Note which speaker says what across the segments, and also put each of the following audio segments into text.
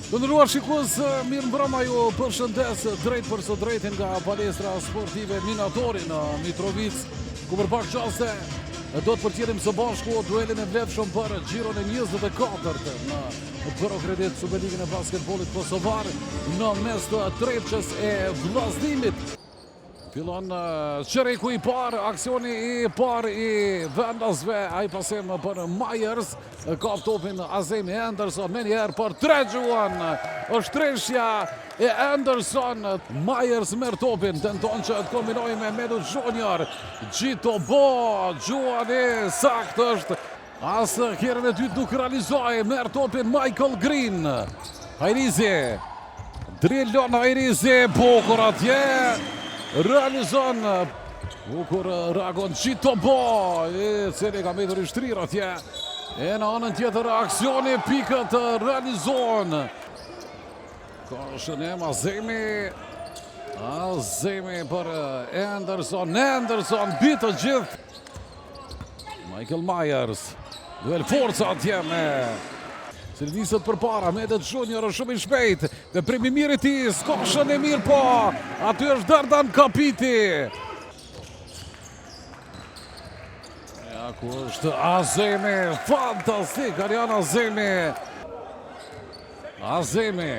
Speaker 1: Të ndëruar shikues, mirë mbrëma, ju përshëndes drejt për së drejtin nga palestra sportive Minatori në Mitrovic, ku për pak qaste do të përcjellim së bashku duelin e vlefshëm për Gjiron e 24 në Prokredit Superligën e basketbollit kosovar në mes të trepçës e vllazнимit. Fillon qereku i parë, aksioni i parë i vendasve, ai pasim për Myers, ka topin Azemi Anderson, me njerë për tre Gjuan, është treshja e Anderson, Myers merr topin, tenton që të kombinoj me Medu Junior, Gjito Bo, Gjuan i sakt është, asë kjerën e dytë nuk realizoj, merr topin Michael Green, Hajrizi, drillon Hajrizi, bukur atje, realizon, bukur reagon Gjito Bo, i cili ka mbetur i shtrirë atje, e në anën tjetër aksioni pikët realizon. Ka shënem Azemi për Anderson bitë gjithë. Michael Myers, duel forca atje me servisët për para, Medet Junior është shumë i shpejt, dhe primi mirë i ti, skoshën e mirë po, aty është Dardan Kapiti. Ja, ku është Azemi, fantastik, Arjan Azemi,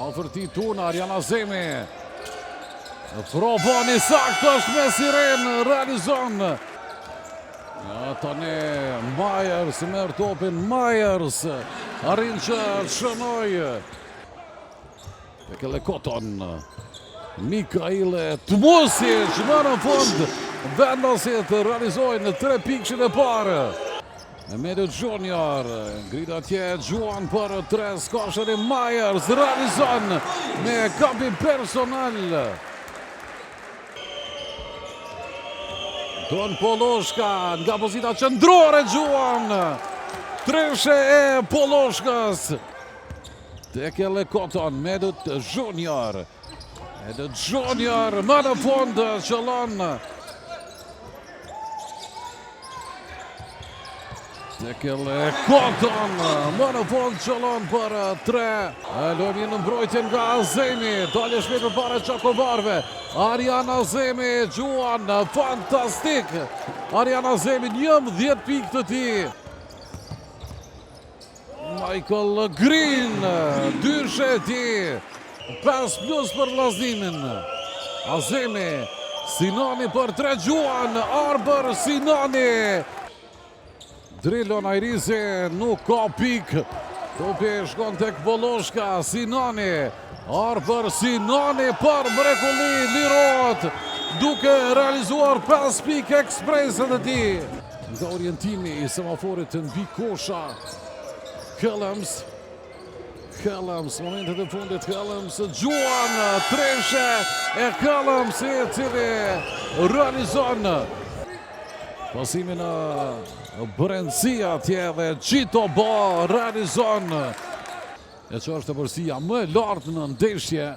Speaker 1: ofërti tuna, Arjan Azemi, provoni sakt është me siren, realizon. Ja, tani Myers merr topin, Myers arrin që të shënoj. Tekele Koton, Mikail Tmusic më në fund vendasit realizojnë 3 pikëshin e parë. Medu Junior, ngrit atje Gjuan për 3, skoshën e Myers realizon me kampin personal. Don Poloshka nga pozita qendrore Gjuan, treshe e Poloshkës. Tekele Koton, Medu Junior, më në fund qëllon. Tekele Koton, më në fund qëllon për 3. Lojmi në mbrojtjen nga Azemi, dalje shpejt për para Qakovarve. Arjan Azemi, Gjuan, fantastik. Arjan Azemi, 11 pikë të ti. Michael Green, dyshe ti. 5+ për vllaznimin. Azemi, Sinani për 3 Gjuan, Arbër Sinani. Drillon Hajrizi, nuk ka pikë. Topi shkon tek Poloshka, Sinani. Arbër Sinani për mrekulli, lirohet duke realizuar 5 pikë ekspresën e ti. Nga orientimi i semaforit të mbi kosha, Helms, momentet e fundit, Helms, Gjuan, treshe e Helms i cili realizon pasimin Brendësia tje dhe Gjito Bo realizon. E që është të përsia më lartë në ndeshje.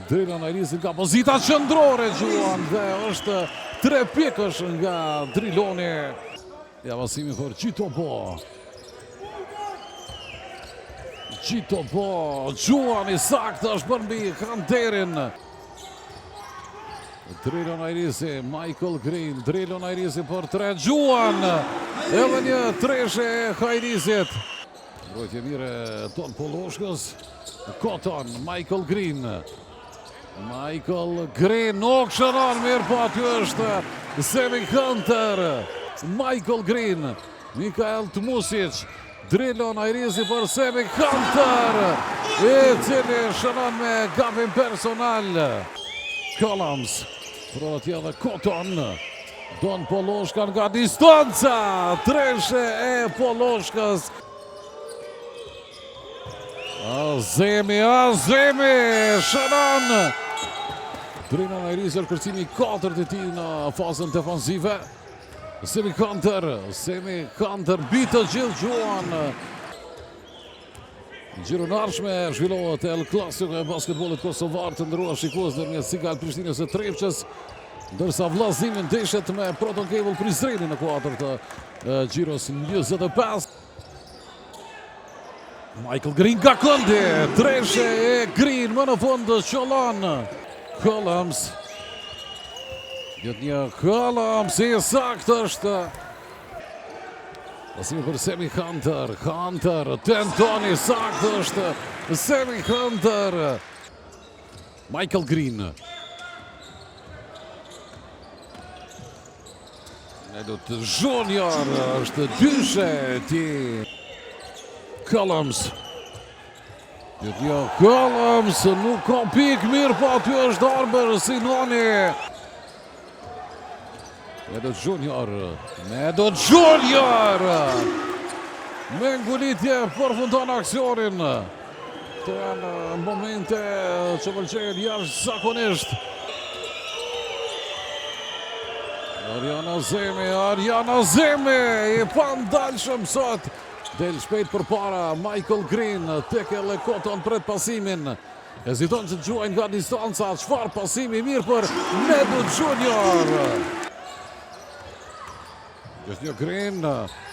Speaker 1: Drillon Hajrizi nga pozita qendrore Gjuan dhe është 3 pikësh nga drilloni. Ja, pasimi për Gjito Bo. Gjuan i saktë është përmbi kanterin. Drillon Hajrizi, Michael Green, drillon Hajrizi për 3 Gjuan. Edhe një treshe e Hajrizit. Mbrojtje mire Don Poloshkës, Koton, Michael Green, nuk shënon mirë, po aty është Semi Hunter. Michael Green, Mikail Tmusic, drillon Hajrizi për Semi Hunter, i cili shënon me gabim personal. Collins, protja dhe Koton, Don Poloshka nga distanca, treshe e Poloshkës. Azemi, shënon. Drillon Hajrizi është kërcimi 4 të ti në fazën defanzive. Semi Hunter bitë gjithë Gjuan. Gjiro nërshme zhvillohet El Klasiko e basketbollit kosovar, të ndëruar shikues, ndërmjet Sigal Prishtinës e Trepçës, ndërsa vllaznimin ndeshet me Proton Cable Prizreni në kuadër të Gjiros 25. Michael Green nga këndi, treshe e Green më në fund qëllon Collins. Jëtë një Collins i sakt është. Pasimi për Semi Hunter, Hunter, tentoni sakt është Semi Hunter. Michael Green. Nedut Junior është dyshe ti Collins. Jëtë një Collins, nuk ka pik mirë, po aty është Arber Sinoni. Nedut Junior, Nedut Junior me ngulitje përfundon aksionin. Të janë momente që pëlqejnë jashtë zakonisht. Arjana Zemi i pandalshëm sot. Del shpejt për para Michael Green, Tekel e Koton pret pasimin. Heziton që të gjuajnë nga distanca, çfarë pasimi mirë për Nedut Junior. Është një Green,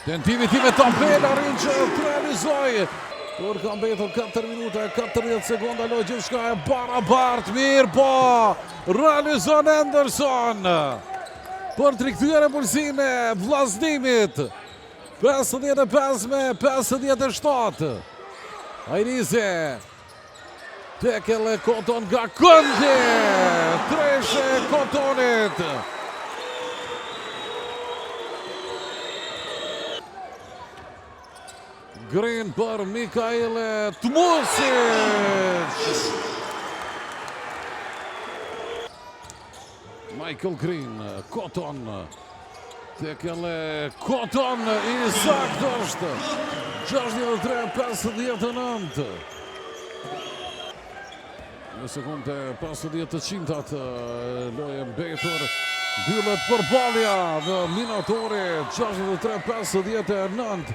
Speaker 1: tentimi me Tampel arrin që të realizoj. Por ka mbetur 4 minuta e 40 sekonda, lojë gjithçka e barabart, mirë po realizon Anderson për të rikthyer pulsin e vllazënimit. 55 me 57. Ajrize. Tekel e Koton nga këndi. Treshe e Kotonit. Green për Mikaele Tmusic. Michael Green, Koton. Tekel e Koton i sakt është. 63-59. Në sekunde 50 të qintat lojë mbetur. Mbyllet përballja në minatori 63-59.